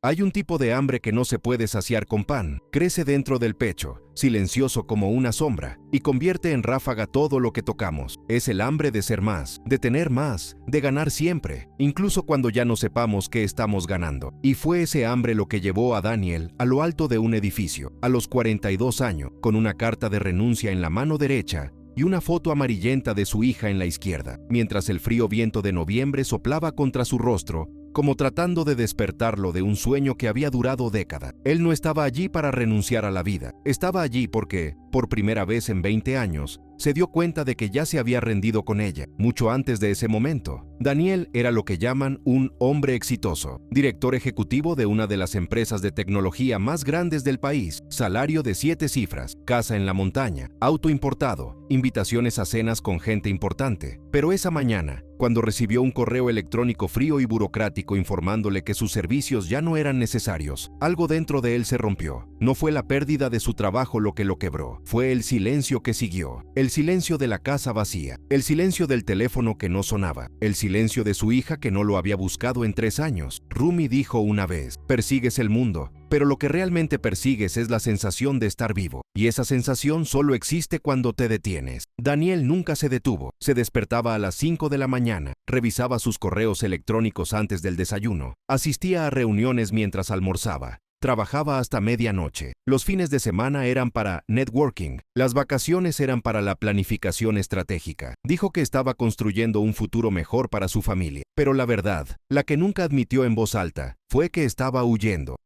Hay un tipo de hambre que no se puede saciar con pan. Crece dentro del pecho, silencioso como una sombra, y convierte en ráfaga todo lo que tocamos. Es el hambre de ser más, de tener más, de ganar siempre, incluso cuando ya no sepamos qué estamos ganando. Y fue ese hambre lo que llevó a Daniel a lo alto de un edificio, a los 42 años, con una carta de renuncia en la mano derecha y una foto amarillenta de su hija en la izquierda, mientras el frío viento de noviembre soplaba contra su rostro, como tratando de despertarlo de un sueño que había durado décadas. Él no estaba allí para renunciar a la vida. Estaba allí porque, por primera vez en 20 años, se dio cuenta de que ya se había rendido con ella. Mucho antes de ese momento, Daniel era lo que llaman un hombre exitoso, director ejecutivo de una de las empresas de tecnología más grandes del país, salario de 7 cifras, casa en la montaña, auto importado, invitaciones a cenas con gente importante. Pero esa mañana, cuando recibió un correo electrónico frío y burocrático informándole que sus servicios ya no eran necesarios, algo dentro de él se rompió. No fue la pérdida de su trabajo lo que lo quebró, fue el silencio que siguió, el silencio de la casa vacía, el silencio del teléfono que no sonaba, el silencio de su hija que no lo había buscado en 3 años. Rumi dijo una vez: persigues el mundo, pero lo que realmente persigues es la sensación de estar vivo, y esa sensación solo existe cuando te detienes. Daniel nunca se detuvo, se despertaba a las 5 de la mañana, revisaba sus correos electrónicos antes del desayuno, asistía a reuniones mientras almorzaba, trabajaba hasta medianoche. Los fines de semana eran para networking, las vacaciones eran para la planificación estratégica. Dijo que estaba construyendo un futuro mejor para su familia, pero la verdad, la que nunca admitió en voz alta, fue que estaba huyendo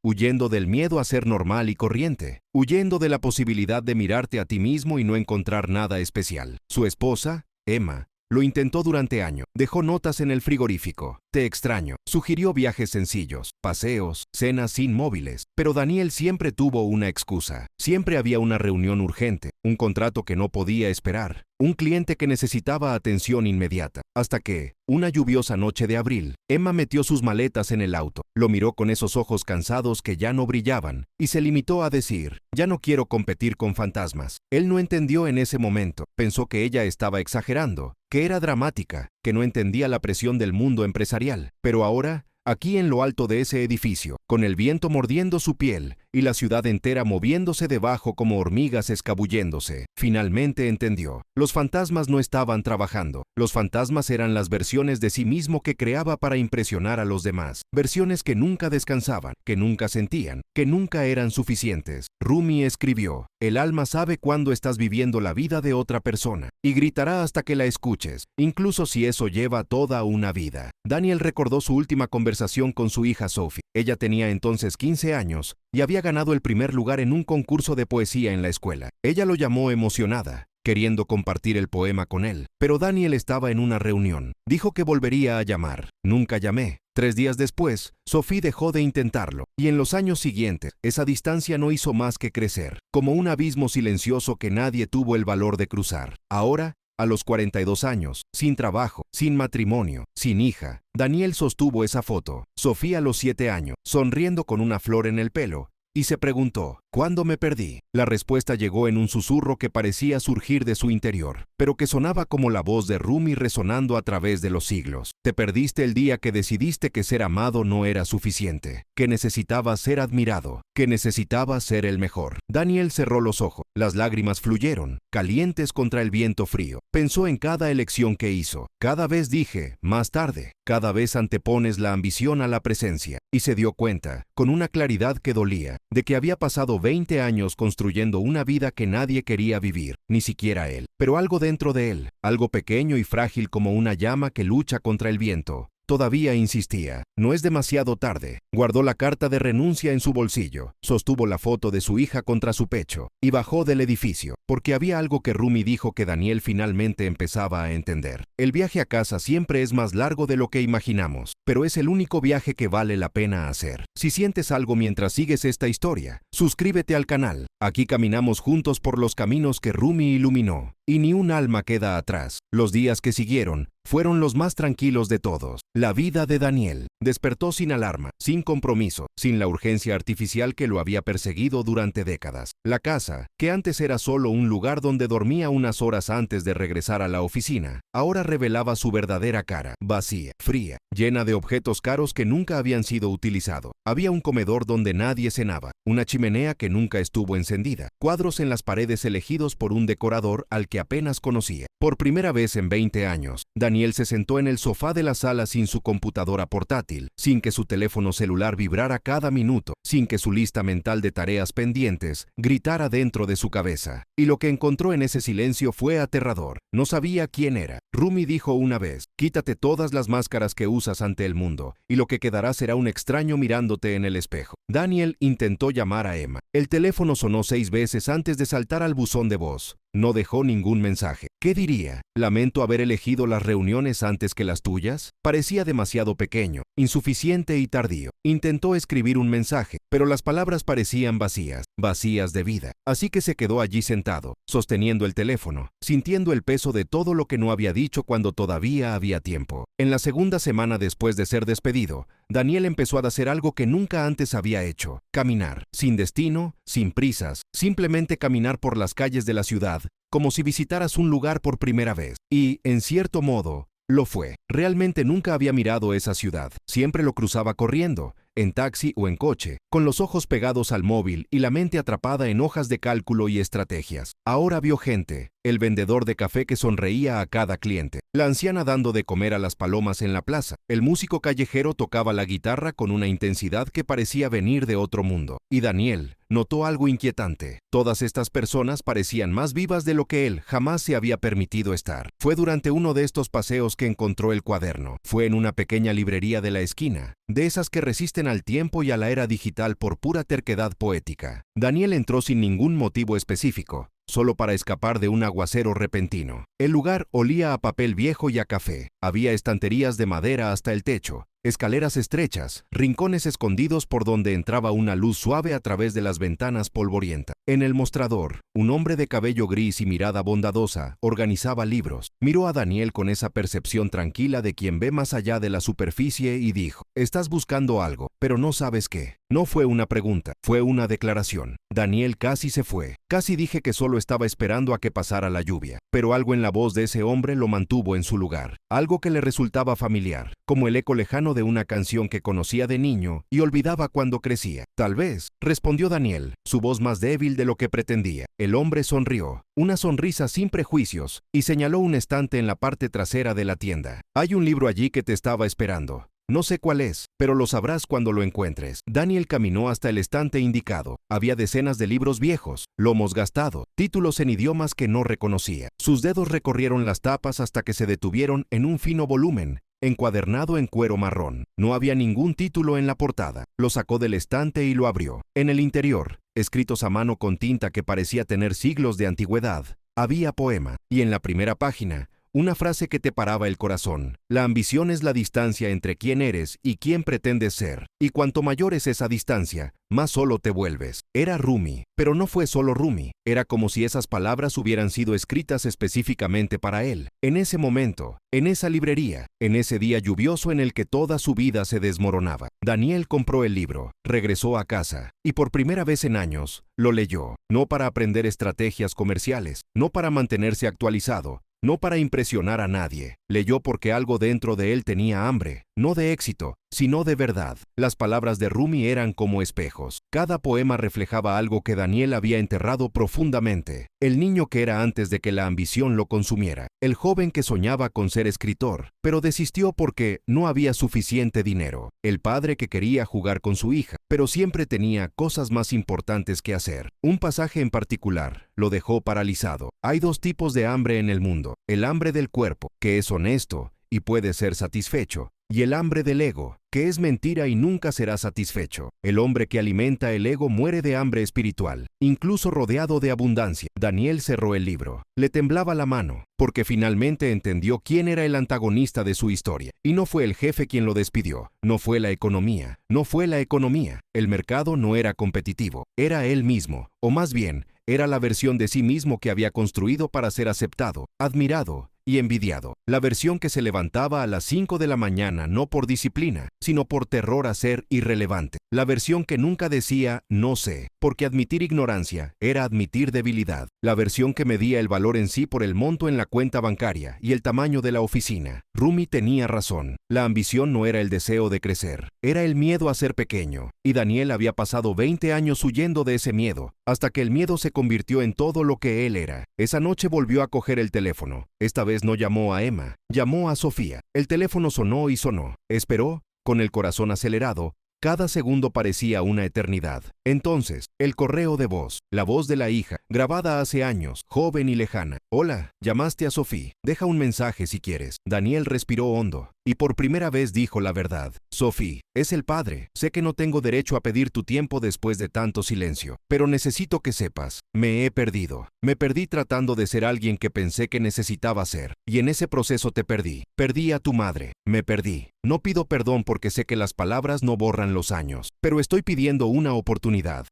del miedo a ser normal y corriente, huyendo de la posibilidad de mirarte a ti mismo y no encontrar nada especial. Su esposa, Emma, lo intentó durante años, dejó notas en el frigorífico, te extraño, sugirió viajes sencillos, paseos, cenas sin móviles, pero Daniel siempre tuvo una excusa, siempre había una reunión urgente, un contrato que no podía esperar, un cliente que necesitaba atención inmediata, hasta que, una lluviosa noche de abril, Emma metió sus maletas en el auto, lo miró con esos ojos cansados que ya no brillaban, y se limitó a decir: ya no quiero competir con fantasmas. Él no entendió en ese momento, pensó que ella estaba exagerando, que era dramática, que no entendía la presión del mundo empresarial, pero ahora, aquí en lo alto de ese edificio, con el viento mordiendo su piel y la ciudad entera moviéndose debajo como hormigas escabulléndose, finalmente entendió. Los fantasmas no estaban trabajando. Los fantasmas eran las versiones de sí mismo que creaba para impresionar a los demás. Versiones que nunca descansaban, que nunca sentían, que nunca eran suficientes. Rumi escribió: el alma sabe cuándo estás viviendo la vida de otra persona y gritará hasta que la escuches, incluso si eso lleva toda una vida. Daniel recordó su última conversación con su hija Sophie. Ella tenía entonces 15 años y había ganado el primer lugar en un concurso de poesía en la escuela. Ella lo llamó emocionada, queriendo compartir el poema con él. Pero Daniel estaba en una reunión. Dijo que volvería a llamar. Nunca llamé. 3 días después, Sophie dejó de intentarlo, y en los años siguientes, esa distancia no hizo más que crecer, como un abismo silencioso que nadie tuvo el valor de cruzar. Ahora, a los 42 años, sin trabajo, sin matrimonio, sin hija, Daniel sostuvo esa foto. Sofía a los 7 años, sonriendo con una flor en el pelo, y se preguntó: ¿cuándo me perdí? La respuesta llegó en un susurro que parecía surgir de su interior, pero que sonaba como la voz de Rumi resonando a través de los siglos. Te perdiste el día que decidiste que ser amado no era suficiente, que necesitabas ser admirado, que necesitabas ser el mejor. Daniel cerró los ojos, las lágrimas fluyeron, calientes contra el viento frío. Pensó en cada elección que hizo. Cada vez dije, más tarde. Cada vez antepones la ambición a la presencia. Y se dio cuenta, con una claridad que dolía, de que había pasado 20 años construyendo una vida que nadie quería vivir, ni siquiera él. Pero algo dentro de él, algo pequeño y frágil como una llama que lucha contra el viento, todavía insistía. No es demasiado tarde. Guardó la carta de renuncia en su bolsillo, sostuvo la foto de su hija contra su pecho y bajó del edificio, porque había algo que Rumi dijo que Daniel finalmente empezaba a entender. El viaje a casa siempre es más largo de lo que imaginamos, pero es el único viaje que vale la pena hacer. Si sientes algo mientras sigues esta historia, suscríbete al canal. Aquí caminamos juntos por los caminos que Rumi iluminó, y ni un alma queda atrás. Los días que siguieron fueron los más tranquilos de todos. La vida de Daniel despertó sin alarma, sin compromiso, sin la urgencia artificial que lo había perseguido durante décadas. La casa, que antes era solo un lugar donde dormía unas horas antes de regresar a la oficina, ahora revelaba su verdadera cara, vacía, fría, llena de objetos caros que nunca habían sido utilizados. Había un comedor donde nadie cenaba, una chimenea que nunca estuvo encendida, cuadros en las paredes elegidos por un decorador al que apenas conocía. Por primera vez en 20 años, Daniel se sentó en el sofá de la sala sin su computadora portátil, sin que su teléfono celular vibrara cada minuto, sin que su lista mental de tareas pendientes gritara dentro de su cabeza. Y lo que encontró en ese silencio fue aterrador. No sabía quién era. Rumi dijo una vez: quítate todas las máscaras que usas ante el mundo, y lo que quedará será un extraño mirándote en el espejo. Daniel intentó llamar a Emma. El teléfono sonó 6 veces antes de saltar al buzón de voz. No dejó ningún mensaje. ¿Qué diría? ¿Lamento haber elegido las reuniones antes que las tuyas? Parecía demasiado pequeño, insuficiente y tardío. Intentó escribir un mensaje, pero las palabras parecían vacías, vacías de vida. Así que se quedó allí sentado, sosteniendo el teléfono, sintiendo el peso de todo lo que no había dicho cuando todavía había tiempo. En la segunda semana después de ser despedido, Daniel empezó a hacer algo que nunca antes había hecho: caminar, sin destino, sin prisas, simplemente caminar por las calles de la ciudad, como si visitaras un lugar por primera vez. Y, en cierto modo, lo fue. Realmente nunca había mirado esa ciudad. Siempre lo cruzaba corriendo, en taxi o en coche, con los ojos pegados al móvil y la mente atrapada en hojas de cálculo y estrategias. Ahora vio gente: el vendedor de café que sonreía a cada cliente, la anciana dando de comer a las palomas en la plaza, el músico callejero tocaba la guitarra con una intensidad que parecía venir de otro mundo. Y Daniel notó algo inquietante. Todas estas personas parecían más vivas de lo que él jamás se había permitido estar. Fue durante uno de estos paseos que encontró el cuaderno. Fue en una pequeña librería de la esquina, de esas que resisten al tiempo y a la era digital por pura terquedad poética. Daniel entró sin ningún motivo específico, solo para escapar de un aguacero repentino. El lugar olía a papel viejo y a café. Había estanterías de madera hasta el techo, escaleras estrechas, rincones escondidos por donde entraba una luz suave a través de las ventanas polvorientas. En el mostrador, un hombre de cabello gris y mirada bondadosa organizaba libros. Miró a Daniel con esa percepción tranquila de quien ve más allá de la superficie y dijo: estás buscando algo, pero no sabes qué. No fue una pregunta, fue una declaración. Daniel casi se fue. Casi dije que solo estaba esperando a que pasara la lluvia. Pero algo en la voz de ese hombre lo mantuvo en su lugar. Algo que le resultaba familiar, como el eco lejano de una canción que conocía de niño y olvidaba cuando crecía. Tal vez, respondió Daniel, su voz más débil de lo que pretendía. El hombre sonrió, una sonrisa sin prejuicios, y señaló un estante en la parte trasera de la tienda. Hay un libro allí que te estaba esperando. No sé cuál es, pero lo sabrás cuando lo encuentres. Daniel caminó hasta el estante indicado. Había decenas de libros viejos, lomos gastados, títulos en idiomas que no reconocía. Sus dedos recorrieron las tapas hasta que se detuvieron en un fino volumen, encuadernado en cuero marrón. No había ningún título en la portada. Lo sacó del estante y lo abrió. En el interior, escritos a mano con tinta que parecía tener siglos de antigüedad, había poema. Y en la primera página, una frase que te paraba el corazón: la ambición es la distancia entre quién eres y quién pretendes ser, y cuanto mayor es esa distancia, más solo te vuelves. Era Rumi, pero no fue solo Rumi. Era como si esas palabras hubieran sido escritas específicamente para él, en ese momento, en esa librería, en ese día lluvioso en el que toda su vida se desmoronaba. Daniel compró el libro, regresó a casa, y por primera vez en años, lo leyó, no para aprender estrategias comerciales, no para mantenerse actualizado, no para impresionar a nadie. Leyó porque algo dentro de él tenía hambre, no de éxito, sino de verdad. Las palabras de Rumi eran como espejos. Cada poema reflejaba algo que Daniel había enterrado profundamente. El niño que era antes de que la ambición lo consumiera. El joven que soñaba con ser escritor, pero desistió porque no había suficiente dinero. El padre que quería jugar con su hija, pero siempre tenía cosas más importantes que hacer. Un pasaje en particular lo dejó paralizado. Hay 2 tipos de hambre en el mundo: el hambre del cuerpo, que es honesto y puede ser satisfecho, y el hambre del ego, que es mentira y nunca será satisfecho. El hombre que alimenta el ego muere de hambre espiritual, incluso rodeado de abundancia. Daniel cerró el libro. Le temblaba la mano, porque finalmente entendió quién era el antagonista de su historia. Y no fue el jefe quien lo despidió, no fue la economía, no fue la economía. El mercado no era competitivo, era él mismo, o más bien, era la versión de sí mismo que había construido para ser aceptado, admirado y envidiado. La versión que se levantaba a las 5 de la mañana no por disciplina, sino por terror a ser irrelevante. La versión que nunca decía no sé, porque admitir ignorancia era admitir debilidad. La versión que medía el valor en sí por el monto en la cuenta bancaria y el tamaño de la oficina. Rumi tenía razón. La ambición no era el deseo de crecer, era el miedo a ser pequeño. Y Daniel había pasado 20 años huyendo de ese miedo, hasta que el miedo se convirtió en todo lo que él era. Esa noche volvió a coger el teléfono. Esta vez no llamó a Emma, llamó a Sofía. El teléfono sonó y sonó. Esperó, con el corazón acelerado. Cada segundo parecía una eternidad. Entonces, el correo de voz, la voz de la hija, grabada hace años, joven y lejana. Hola, llamaste a Sofía. Deja un mensaje si quieres. Daniel respiró hondo y por primera vez dijo la verdad. Sofía, es el padre. Sé que no tengo derecho a pedir tu tiempo después de tanto silencio, pero necesito que sepas, me he perdido. Me perdí tratando de ser alguien que pensé que necesitaba ser, y en ese proceso te perdí. Perdí a tu madre. Me perdí. No pido perdón porque sé que las palabras no borran los años, pero estoy pidiendo una oportunidad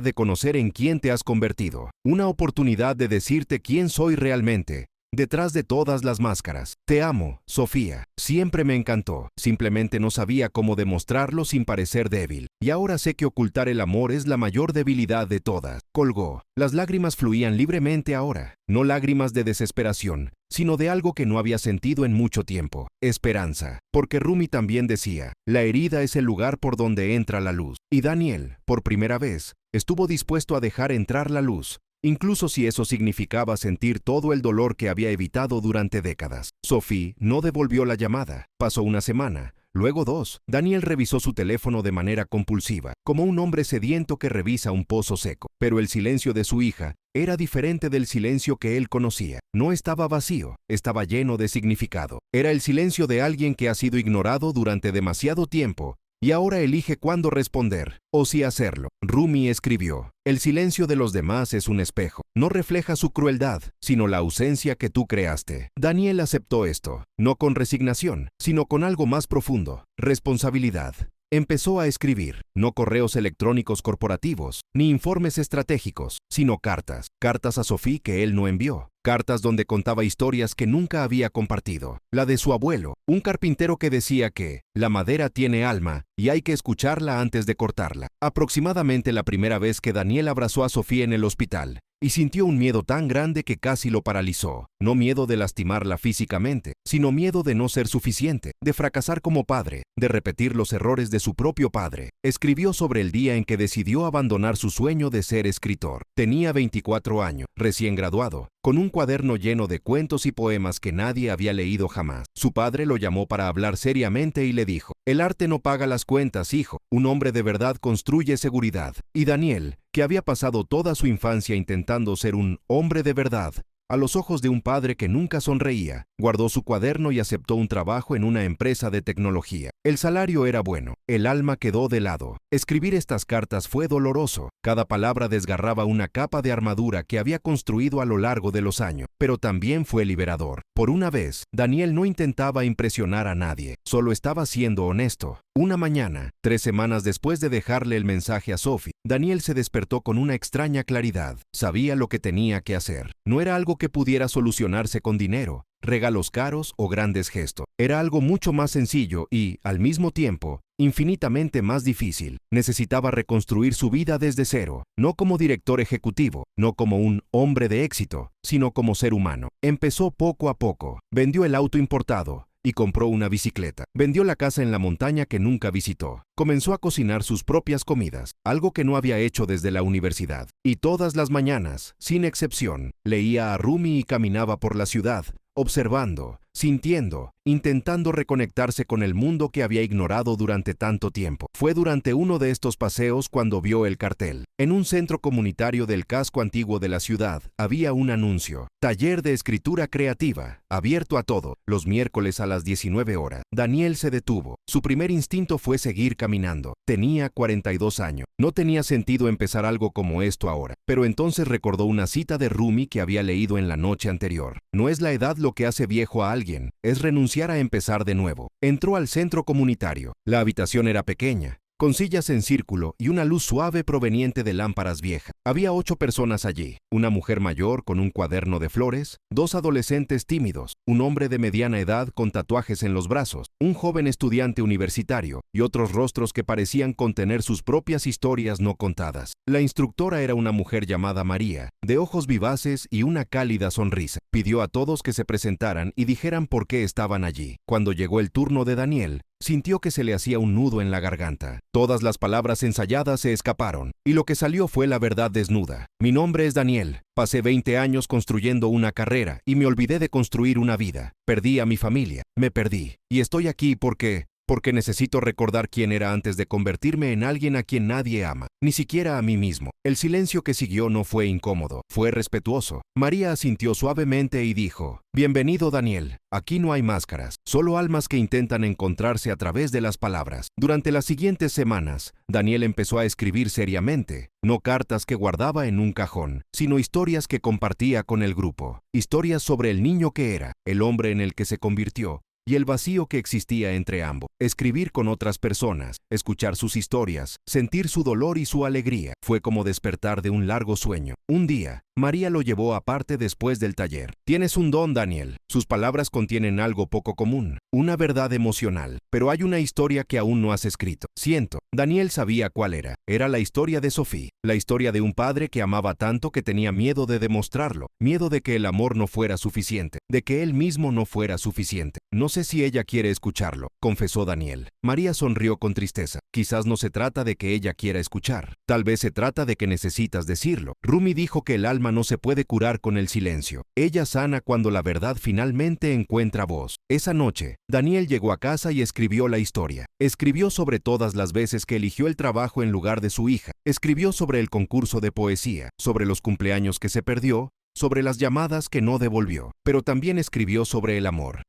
de conocer en quién te has convertido, una oportunidad de decirte quién soy realmente, detrás de todas las máscaras. Te amo, Sofía. Siempre me encantó. Simplemente no sabía cómo demostrarlo sin parecer débil. Y ahora sé que ocultar el amor es la mayor debilidad de todas. Colgó. Las lágrimas fluían libremente ahora. No lágrimas de desesperación, sino de algo que no había sentido en mucho tiempo. Esperanza. Porque Rumi también decía, la herida es el lugar por donde entra la luz. Y Daniel, por primera vez, estuvo dispuesto a dejar entrar la luz, incluso si eso significaba sentir todo el dolor que había evitado durante décadas. Sofía no devolvió la llamada. Pasó una semana, luego 2. Daniel revisó su teléfono de manera compulsiva, como un hombre sediento que revisa un pozo seco. Pero el silencio de su hija era diferente del silencio que él conocía. No estaba vacío, estaba lleno de significado. Era el silencio de alguien que ha sido ignorado durante demasiado tiempo y ahora elige cuándo responder, o si hacerlo. Rumi escribió, el silencio de los demás es un espejo. No refleja su crueldad, sino la ausencia que tú creaste. Daniel aceptó esto, no con resignación, sino con algo más profundo, responsabilidad. Empezó a escribir, no correos electrónicos corporativos, ni informes estratégicos, sino cartas. Cartas a Sofía que él no envió. Cartas donde contaba historias que nunca había compartido. La de su abuelo, un carpintero que decía que la madera tiene alma y hay que escucharla antes de cortarla. Aproximadamente la primera vez que Daniel abrazó a Sofía en el hospital y sintió un miedo tan grande que casi lo paralizó. No miedo de lastimarla físicamente, sino miedo de no ser suficiente, de fracasar como padre, de repetir los errores de su propio padre. Escribió sobre el día en que decidió abandonar su sueño de ser escritor. Tenía 24 años, recién graduado, con un cuaderno lleno de cuentos y poemas que nadie había leído jamás. Su padre lo llamó para hablar seriamente y le dijo, el arte no paga las cuentas, hijo. Un hombre de verdad construye seguridad. Y Daniel, que había pasado toda su infancia intentando ser un hombre de verdad, a los ojos de un padre que nunca sonreía, guardó su cuaderno y aceptó un trabajo en una empresa de tecnología. El salario era bueno, el alma quedó de lado. Escribir estas cartas fue doloroso. Cada palabra desgarraba una capa de armadura que había construido a lo largo de los años, pero también fue liberador. Por una vez, Daniel no intentaba impresionar a nadie, solo estaba siendo honesto. Una mañana, 3 semanas después de dejarle el mensaje a Sofía, Daniel se despertó con una extraña claridad. Sabía lo que tenía que hacer. No era algo que pudiera solucionarse con dinero, regalos caros o grandes gestos. Era algo mucho más sencillo y, al mismo tiempo, infinitamente más difícil. Necesitaba reconstruir su vida desde cero, no como director ejecutivo, no como un hombre de éxito, sino como ser humano. Empezó poco a poco. Vendió el auto importado y compró una bicicleta. Vendió la casa en la montaña que nunca visitó. Comenzó a cocinar sus propias comidas, algo que no había hecho desde la universidad. Y todas las mañanas, sin excepción, leía a Rumi y caminaba por la ciudad, observando, sintiendo, intentando reconectarse con el mundo que había ignorado durante tanto tiempo. Fue durante uno de estos paseos cuando vio el cartel. En un centro comunitario del casco antiguo de la ciudad había un anuncio: taller de escritura creativa, abierto a todo, los miércoles a las 19 horas. Daniel se detuvo. Su primer instinto fue seguir caminando. Tenía 42 años. No tenía sentido empezar algo como esto ahora. Pero entonces recordó una cita de Rumi que había leído en la noche anterior. No es la edad lo que hace viejo a alguien, es renunciar a empezar de nuevo. Entró al centro comunitario. La habitación era pequeña, con sillas en círculo y una luz suave proveniente de lámparas viejas. Había 8 personas allí: una mujer mayor con un cuaderno de flores, 2 adolescentes tímidos, un hombre de mediana edad con tatuajes en los brazos, un joven estudiante universitario y otros rostros que parecían contener sus propias historias no contadas. La instructora era una mujer llamada María, de ojos vivaces y una cálida sonrisa. Pidió a todos que se presentaran y dijeran por qué estaban allí. Cuando llegó el turno de Daniel, sintió que se le hacía un nudo en la garganta. Todas las palabras ensayadas se escaparon, y lo que salió fue la verdad desnuda. Mi nombre es Daniel. Pasé 20 años construyendo una carrera y me olvidé de construir una vida. Perdí a mi familia, me perdí. Y estoy aquí porque necesito recordar quién era antes de convertirme en alguien a quien nadie ama, ni siquiera a mí mismo. El silencio que siguió no fue incómodo, fue respetuoso. María asintió suavemente y dijo: bienvenido, Daniel. Aquí no hay máscaras, solo almas que intentan encontrarse a través de las palabras. Durante las siguientes semanas, Daniel empezó a escribir seriamente, no cartas que guardaba en un cajón, sino historias que compartía con el grupo. Historias sobre el niño que era, el hombre en el que se convirtió, y el vacío que existía entre ambos. Escribir con otras personas, escuchar sus historias, sentir su dolor y su alegría, fue como despertar de un largo sueño. Un día, María lo llevó aparte después del taller. Tienes un don, Daniel. Sus palabras contienen algo poco común, una verdad emocional, pero hay una historia que aún no has escrito. Siento. Daniel sabía cuál era. Era la historia de Sophie, la historia de un padre que amaba tanto que tenía miedo de demostrarlo, miedo de que el amor no fuera suficiente, de que él mismo no fuera suficiente. No sé si ella quiere escucharlo, confesó Daniel. María sonrió con tristeza. Quizás no se trata de que ella quiera escuchar. Tal vez se trata de que necesitas decirlo. Rumi dijo que el alma no se puede curar con el silencio. Ella sana cuando la verdad finalmente encuentra voz. Esa noche, Daniel llegó a casa y escribió la historia. Escribió sobre todas las veces que eligió el trabajo en lugar de su hija. Escribió sobre el concurso de poesía, sobre los cumpleaños que se perdió, sobre las llamadas que no devolvió, pero también escribió sobre el amor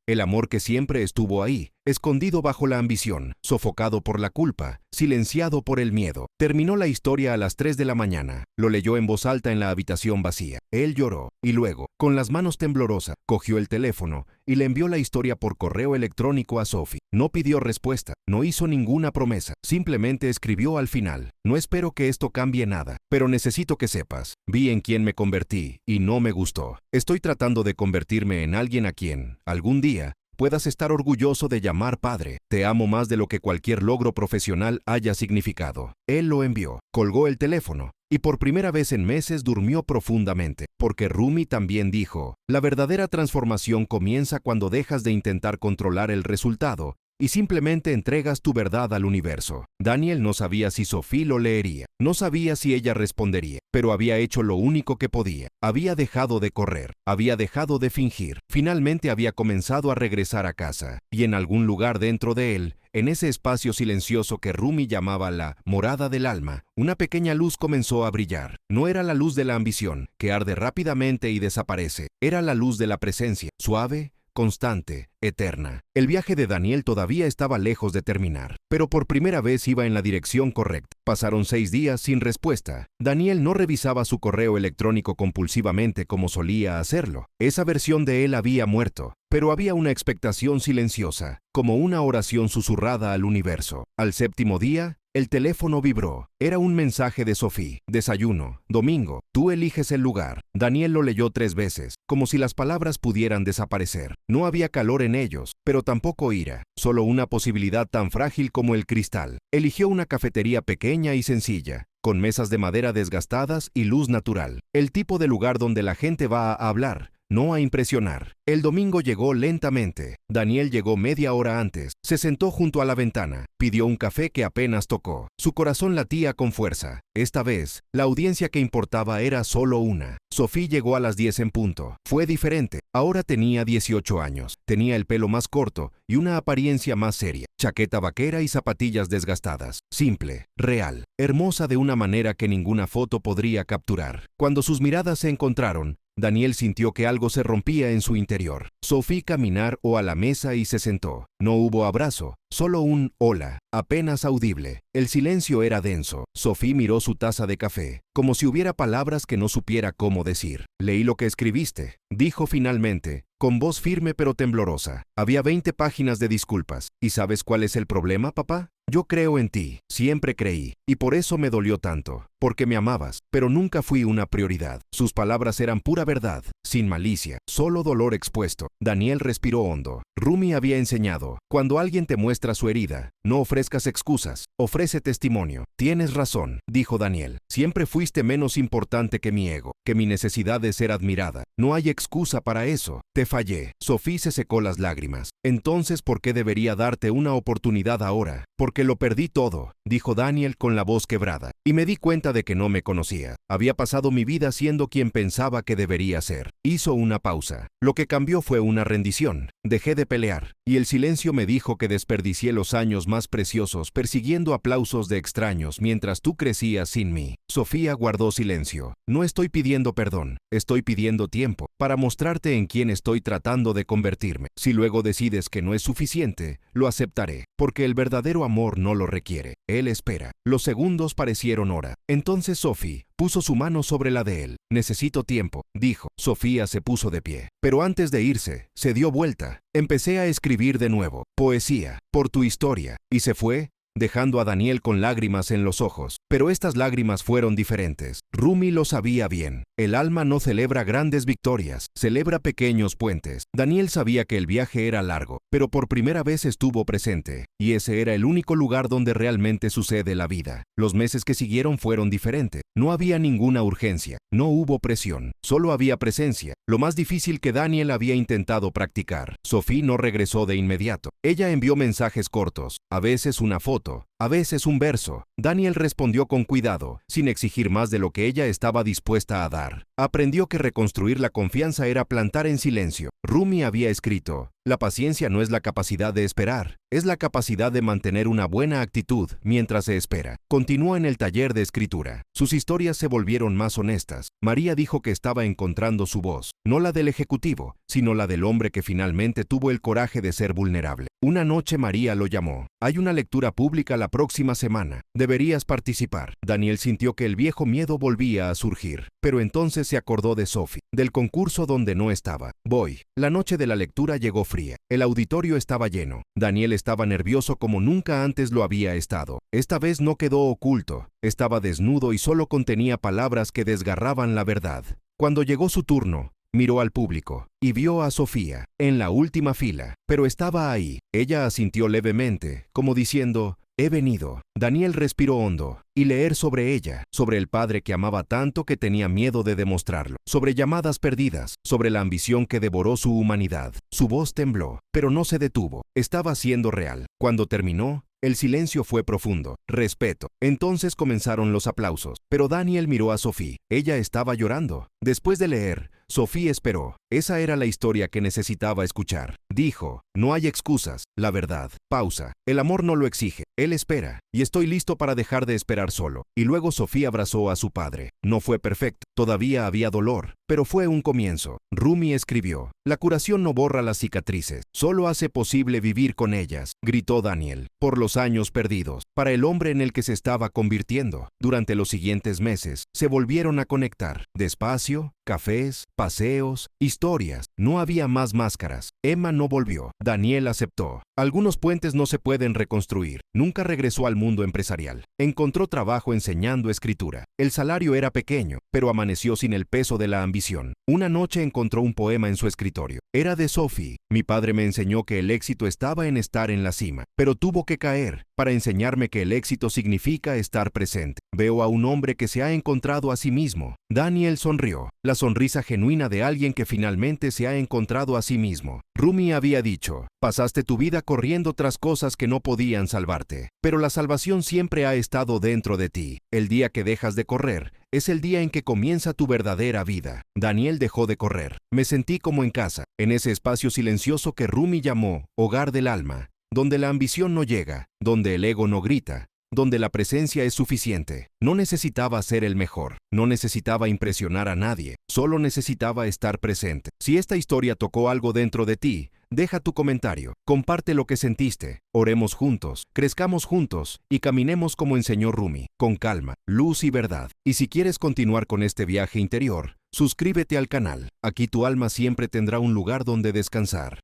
que siempre estuvo ahí, escondido bajo la ambición, sofocado por la culpa, silenciado por el miedo. Terminó la historia a las 3 de la mañana. Lo leyó en voz alta en la habitación vacía. Él lloró, y luego, con las manos temblorosas, cogió el teléfono y le envió la historia por correo electrónico a Sophie. No pidió respuesta, no hizo ninguna promesa, simplemente escribió al final: no espero que esto cambie nada, pero necesito que sepas, vi en quién me convertí y no me gustó. Estoy tratando de convertirme en alguien a quien, algún día, puedas estar orgulloso de llamar padre. Te amo más de lo que cualquier logro profesional haya significado. Él lo envió, colgó el teléfono, y por primera vez en meses durmió profundamente, porque Rumi también dijo: la verdadera transformación comienza cuando dejas de intentar controlar el resultado y simplemente entregas tu verdad al universo. Daniel no sabía si Sophie lo leería, no sabía si ella respondería, pero había hecho lo único que podía. Había dejado de correr, había dejado de fingir. Finalmente había comenzado a regresar a casa, y en algún lugar dentro de él, en ese espacio silencioso que Rumi llamaba la morada del alma, una pequeña luz comenzó a brillar. No era la luz de la ambición, que arde rápidamente y desaparece. Era la luz de la presencia, suave, constante, eterna. El viaje de Daniel todavía estaba lejos de terminar, pero por primera vez iba en la dirección correcta. Pasaron 6 días sin respuesta. Daniel no revisaba su correo electrónico compulsivamente como solía hacerlo. Esa versión de él había muerto, pero había una expectación silenciosa, como una oración susurrada al universo. Al 7º día, el teléfono vibró. Era un mensaje de Sophie. Desayuno. Domingo. Tú eliges el lugar. Daniel lo leyó 3 veces, como si las palabras pudieran desaparecer. No había calor en ellos, pero tampoco ira. Solo una posibilidad tan frágil como el cristal. Eligió una cafetería pequeña y sencilla, con mesas de madera desgastadas y luz natural. El tipo de lugar donde la gente va a hablar, no a impresionar. El domingo llegó lentamente. Daniel llegó media hora antes. Se sentó junto a la ventana. Pidió un café que apenas tocó. Su corazón latía con fuerza. Esta vez, la audiencia que importaba era solo una. Sophie llegó a las 10 en punto. Fue diferente. Ahora tenía 18 años. Tenía el pelo más corto y una apariencia más seria. Chaqueta vaquera y zapatillas desgastadas. Simple, real, hermosa de una manera que ninguna foto podría capturar. Cuando sus miradas se encontraron, Daniel sintió que algo se rompía en su interior. Sophie caminó a la mesa y se sentó. No hubo abrazo, solo un hola, apenas audible. El silencio era denso. Sophie miró su taza de café, como si hubiera palabras que no supiera cómo decir. «Leí lo que escribiste», dijo finalmente, con voz firme pero temblorosa. Había 20 páginas de disculpas. ¿Y sabes cuál es el problema, papá? Yo creo en ti, siempre creí, y por eso me dolió tanto, porque me amabas, pero nunca fui una prioridad. Sus palabras eran pura verdad, sin malicia, solo dolor expuesto. Daniel respiró hondo. Rumi había enseñado, cuando alguien te muestra su herida, no ofrezcas excusas, ofrece testimonio. Tienes razón, dijo Daniel, siempre fuiste menos importante que mi ego, que mi necesidad de ser admirada. No hay excusa para eso. Te fallé. Sophie se secó las lágrimas. Entonces, ¿por qué debería darte una oportunidad ahora? Porque lo perdí todo, dijo Daniel con la voz quebrada, y me di cuenta de que no me conocía. Había pasado mi vida siendo quien pensaba que debería ser. Hizo una pausa. Lo que cambió fue una rendición. Dejé de pelear, y el silencio me dijo que desperdicié los años más preciosos persiguiendo aplausos de extraños mientras tú crecías sin mí. Sofía guardó silencio. No estoy pidiendo perdón, estoy pidiendo tiempo para mostrarte en quién estoy tratando de convertirme. Si luego decides que no es suficiente, lo aceptaré, porque el verdadero amor no lo requiere. Él espera. Los segundos parecieron hora. Entonces Sophie puso su mano sobre la de él. Necesito tiempo, dijo. Sofía se puso de pie. Pero antes de irse, se dio vuelta. Empecé a escribir de nuevo. Poesía, por tu historia. Y se fue, dejando a Daniel con lágrimas en los ojos. Pero estas lágrimas fueron diferentes. Rumi lo sabía bien. El alma no celebra grandes victorias, celebra pequeños puentes. Daniel sabía que el viaje era largo, pero por primera vez estuvo presente, y ese era el único lugar donde realmente sucede la vida. Los meses que siguieron fueron diferentes. No había ninguna urgencia, no hubo presión, solo había presencia, lo más difícil que Daniel había intentado practicar. Sophie no regresó de inmediato. Ella envió mensajes cortos, a veces una foto, a veces un verso. Daniel respondió con cuidado, sin exigir más de lo que ella estaba dispuesta a dar. Aprendió que reconstruir la confianza era plantar en silencio. Rumi había escrito: la paciencia no es la capacidad de esperar, es la capacidad de mantener una buena actitud mientras se espera. Continuó en el taller de escritura. Sus historias se volvieron más honestas. María dijo que estaba encontrando su voz, no la del ejecutivo, sino la del hombre que finalmente tuvo el coraje de ser vulnerable. Una noche María lo llamó. Hay una lectura pública la próxima semana. Deberías participar. Daniel sintió que el viejo miedo volvía a surgir, pero entonces se acordó de Sophie, del concurso donde no estaba. Voy. La noche de la lectura llegó fría. El auditorio estaba lleno. Daniel estaba nervioso como nunca antes lo había estado. Esta vez no quedó oculto. Estaba desnudo y solo contenía palabras que desgarraban la verdad. Cuando llegó su turno, miró al público y vio a Sofía en la última fila, pero estaba ahí. Ella asintió levemente, como diciendo: he venido. Daniel respiró hondo y leer sobre ella, sobre el padre que amaba tanto que tenía miedo de demostrarlo, sobre llamadas perdidas, sobre la ambición que devoró su humanidad. Su voz tembló, pero no se detuvo. Estaba siendo real. Cuando terminó, el silencio fue profundo. Respeto. Entonces comenzaron los aplausos, pero Daniel miró a Sophie. Ella estaba llorando. Después de leer, Sophie esperó. Esa era la historia que necesitaba escuchar. Dijo: no hay excusas, la verdad. Pausa. El amor no lo exige, él espera, y estoy listo para dejar de esperar solo. Y luego Sophie abrazó a su padre. No fue perfecto, todavía había dolor, pero fue un comienzo. Rumi escribió: la curación no borra las cicatrices, solo hace posible vivir con ellas, gritó Daniel, por los años perdidos, para el hombre en el que se estaba convirtiendo. Durante los siguientes meses, se volvieron a conectar. Despacio, cafés, paseos, historias. No había más máscaras. Emma no volvió. Daniel aceptó. Algunos puentes no se pueden reconstruir. Nunca regresó al mundo empresarial. Encontró trabajo enseñando escritura. El salario era pequeño, pero amaneció sin el peso de la ambición. Una noche encontró un poema en su escritorio. Era de Sophie. Mi padre me enseñó que el éxito estaba en estar en la cima, pero tuvo que caer para enseñarme que el éxito significa estar presente. Veo a un hombre que se ha encontrado a sí mismo. Daniel sonrió. la sonrisa genuina de alguien que finalmente se ha encontrado a sí mismo. Rumi había dicho, pasaste tu vida corriendo tras cosas que no podían salvarte, pero la salvación siempre ha estado dentro de ti. El día que dejas de correr es el día en que comienza tu verdadera vida. Daniel dejó de correr. Me sentí como en casa, en ese espacio silencioso que Rumi llamó hogar del alma, donde la ambición no llega, donde el ego no grita, donde la presencia es suficiente. No necesitaba ser el mejor, no necesitaba impresionar a nadie, solo necesitaba estar presente. Si esta historia tocó algo dentro de ti, deja tu comentario, comparte lo que sentiste, oremos juntos, crezcamos juntos y caminemos como enseñó Rumi, con calma, luz y verdad. Y si quieres continuar con este viaje interior, suscríbete al canal. Aquí tu alma siempre tendrá un lugar donde descansar.